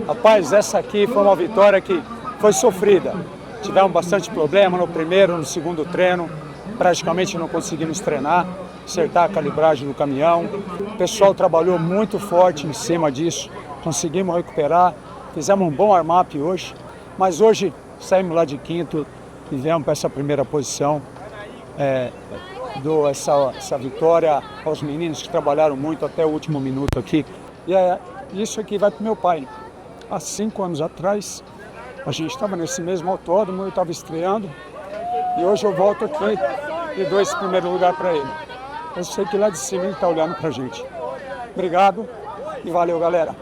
Rapaz, essa aqui foi uma vitória que foi sofrida. Tivemos bastante problema no primeiro, no segundo treino. Praticamente não conseguimos treinar, acertar a calibragem do caminhão. O pessoal trabalhou muito forte em cima disso. Conseguimos recuperar. Fizemos um bom warm-up hoje. Mas hoje saímos lá de quinto e viemos para essa primeira posição. Dou essa vitória aos meninos que trabalharam muito até o último minuto aqui. E isso aqui vai para o meu pai. Há 5 anos atrás, a gente estava nesse mesmo autódromo, eu estava estreando. E hoje eu volto aqui e dou esse primeiro lugar para ele. Eu sei que lá de cima ele está olhando para a gente. Obrigado e valeu, galera.